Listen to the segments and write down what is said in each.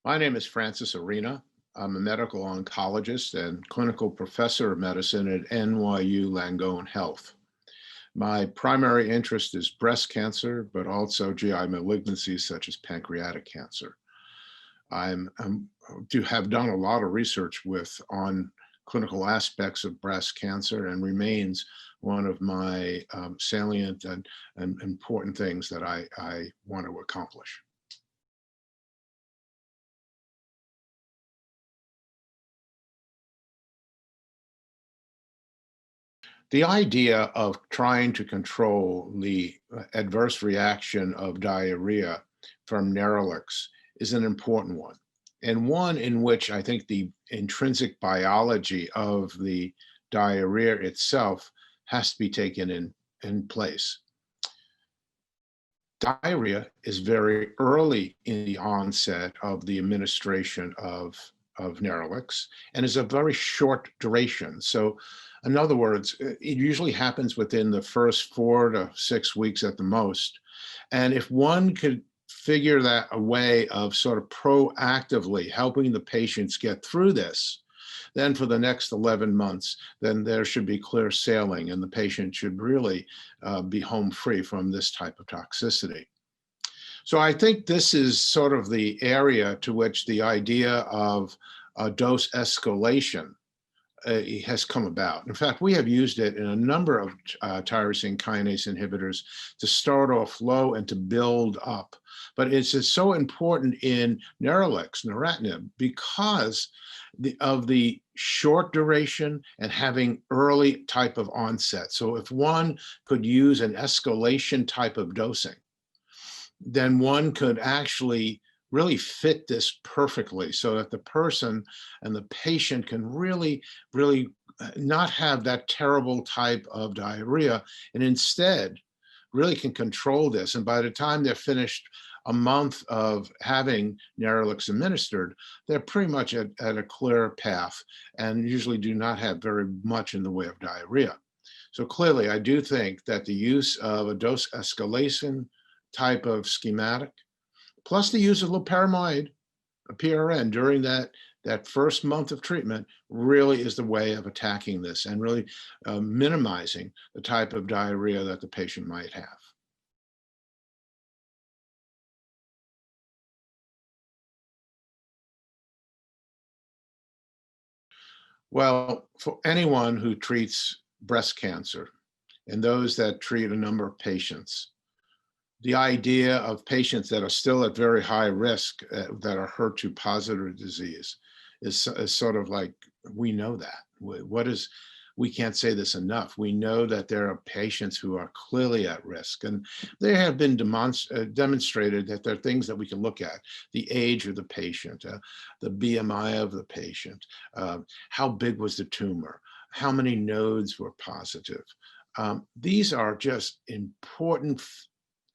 My name is Francis Arena. I'm a medical oncologist and clinical professor of medicine at NYU Langone Health. My primary interest is breast cancer, but also GI malignancies such as pancreatic cancer. Do have done a lot of research on clinical aspects of breast cancer and remains one of my salient and important things that I want to accomplish. The idea of trying to control the adverse reaction of diarrhea from Nerlix is an important one, and one in which I think the intrinsic biology of the diarrhea itself has to be taken in place. Diarrhea is very early in the onset of the administration of Nerlix and is a very short duration. So in other words, it usually happens within the first 4 to 6 weeks at the most. And if one could figure that a way of sort of proactively helping the patients get through this, then for the next 11 months, then there should be clear sailing and the patient should really be home free from this type of toxicity. So I think this is sort of the area to which the idea of dose escalation has come about. In fact, we have used it in a number of tyrosine kinase inhibitors to start off low and to build up. But it's so important in Neratinib because of the short duration and having early type of onset. So if one could use an escalation type of dosing, then one could actually really fit this perfectly so that the person and the patient can really not have that terrible type of diarrhea and instead really can control this. And by the time they're finished a month of having Nerlix administered, they're pretty much at a clear path and usually do not have very much in the way of diarrhea. So clearly, I do think that the use of a dose escalation type of schematic, plus the use of loperamide, a PRN, during that first month of treatment really is the way of attacking this and really minimizing the type of diarrhea that the patient might have. Well, for anyone who treats breast cancer and those that treat a number of patients, the idea of patients that are still at very high risk that are HER2 positive disease is sort of like, we know that. We can't say this enough. We know that there are patients who are clearly at risk, and they have been demonstrated that there are things that we can look at: the age of the patient, the BMI of the patient, how big was the tumor, how many nodes were positive. These are just important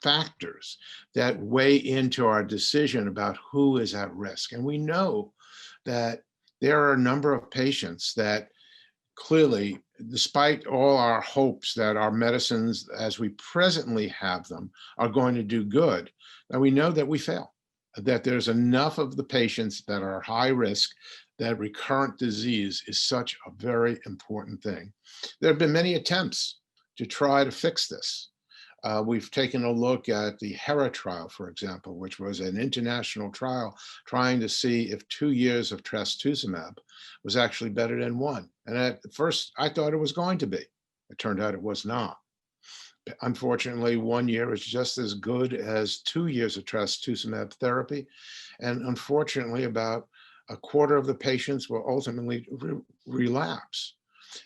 factors that weigh into our decision about who is at risk. And we know that there are a number of patients that clearly, despite all our hopes that our medicines as we presently have them are going to do good, and we know that we fail, that there's enough of the patients that are high risk that recurrent disease is such a very important thing. There have been many attempts to try to fix this. We've taken a look at the HERA trial, for example, which was an international trial trying to see if 2 years of trastuzumab was actually better than one. And at first, I thought it was going to be. It turned out it was not. Unfortunately, 1 year is just as good as 2 years of trastuzumab therapy. And unfortunately, about a quarter of the patients will ultimately relapse.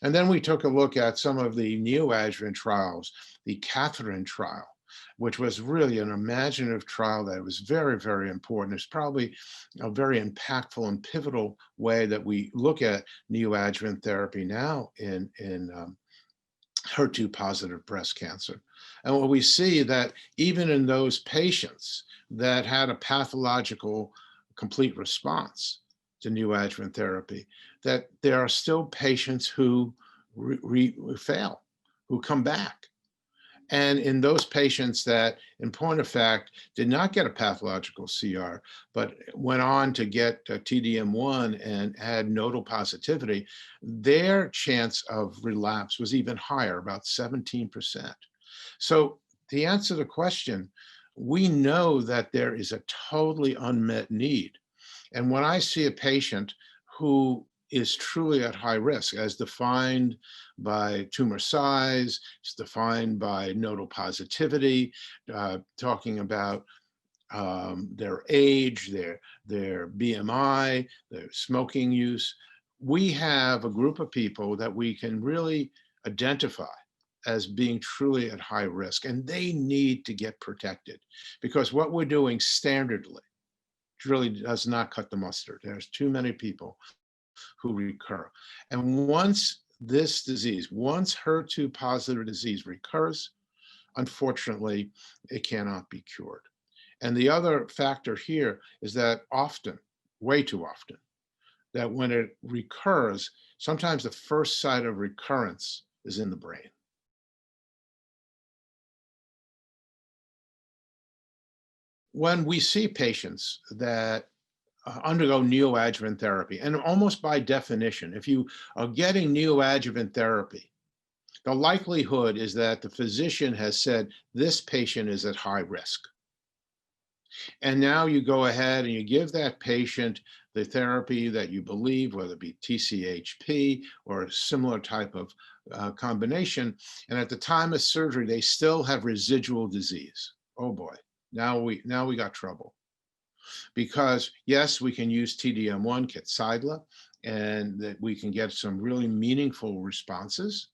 And then we took a look at some of the neoadjuvant trials, the Catherine trial, which was really an imaginative trial that was very, very important. It's probably a very impactful and pivotal way that we look at neoadjuvant therapy now in HER2 positive breast cancer. And what we see that even in those patients that had a pathological complete response to neoadjuvant therapy, that there are still patients who fail, who come back. And in those patients that, in point of fact, did not get a pathological CR, but went on to get TDM1 and had nodal positivity, their chance of relapse was even higher, about 17%. So to answer the question, we know that there is a totally unmet need. And when I see a patient who is truly at high risk, as defined by tumor size, it's defined by nodal positivity, talking about their age, their BMI, their smoking use. We have a group of people that we can really identify as being truly at high risk, and they need to get protected, because what we're doing standardly really does not cut the mustard. There's too many people who recur. And once this disease, once HER2 positive disease recurs, unfortunately, it cannot be cured. And the other factor here is that often, way too often, that when it recurs, sometimes the first site of recurrence is in the brain. When we see patients that undergo neoadjuvant therapy, and almost by definition, if you are getting neoadjuvant therapy, the likelihood is that the physician has said, this patient is at high risk. And now you go ahead and you give that patient the therapy that you believe, whether it be TCHP or a similar type of combination. And at the time of surgery, they still have residual disease. Oh boy, now we got trouble. Because yes, we can use TDM1, Kadcyla, and that we can get some really meaningful responses.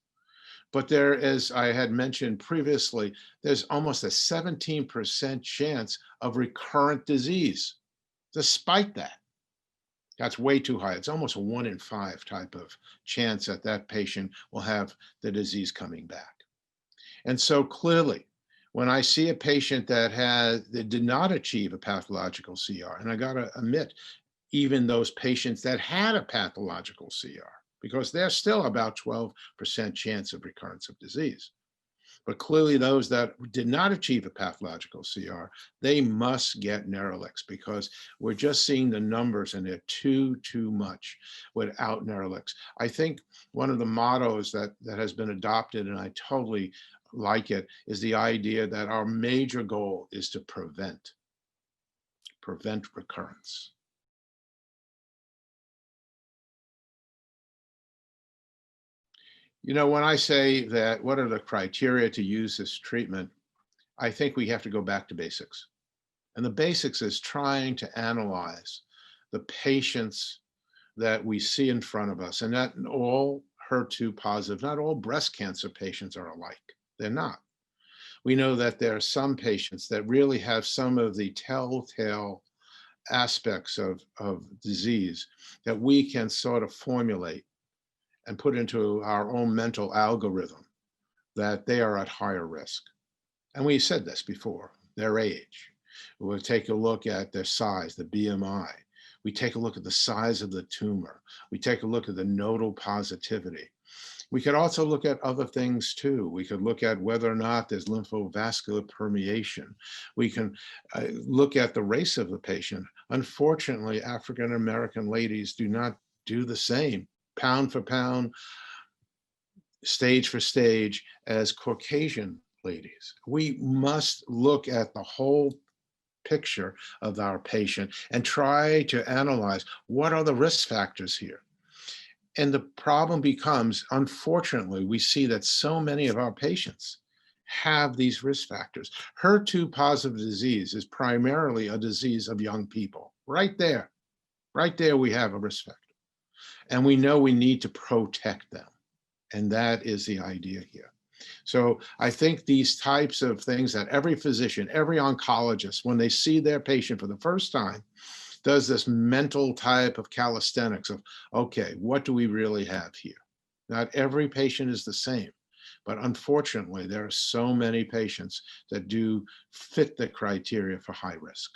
But there, as I had mentioned previously, there's almost a 17% chance of recurrent disease. Despite that, that's way too high. It's almost a 1 in 5 type of chance that that patient will have the disease coming back. And so clearly, when I see a patient that did not achieve a pathological CR, and I got to admit, even those patients that had a pathological CR, because there's still about 12% chance of recurrence of disease. But clearly those that did not achieve a pathological CR, they must get Neralex, because we're just seeing the numbers and they're too much without Neralex. I think one of the mottos that has been adopted, and I totally like it, is the idea that our major goal is to prevent recurrence. You know, when I say that, what are the criteria to use this treatment, I think we have to go back to basics. And the basics is trying to analyze the patients that we see in front of us, and not all HER2 positive, not all breast cancer patients are alike. They're not. We know that there are some patients that really have some of the telltale aspects of disease that we can sort of formulate and put into our own mental algorithm, that they are at higher risk. And we said this before, their age. We'll take a look at their size, the BMI. We take a look at the size of the tumor. We take a look at the nodal positivity. We could also look at other things too. We could look at whether or not there's lymphovascular permeation. We can look at the race of the patient. Unfortunately, African-American ladies do not do the same, pound for pound, stage for stage, as Caucasian ladies. We must look at the whole picture of our patient and try to analyze what are the risk factors here. And the problem becomes, unfortunately, we see that so many of our patients have these risk factors. HER2 positive disease is primarily a disease of young people. Right there we have a risk factor. And we know we need to protect them. And that is the idea here. So I think these types of things that every physician, every oncologist, when they see their patient for the first time, does this mental type of calisthenics of, okay, what do we really have here? Not every patient is the same, but unfortunately, there are so many patients that do fit the criteria for high risk.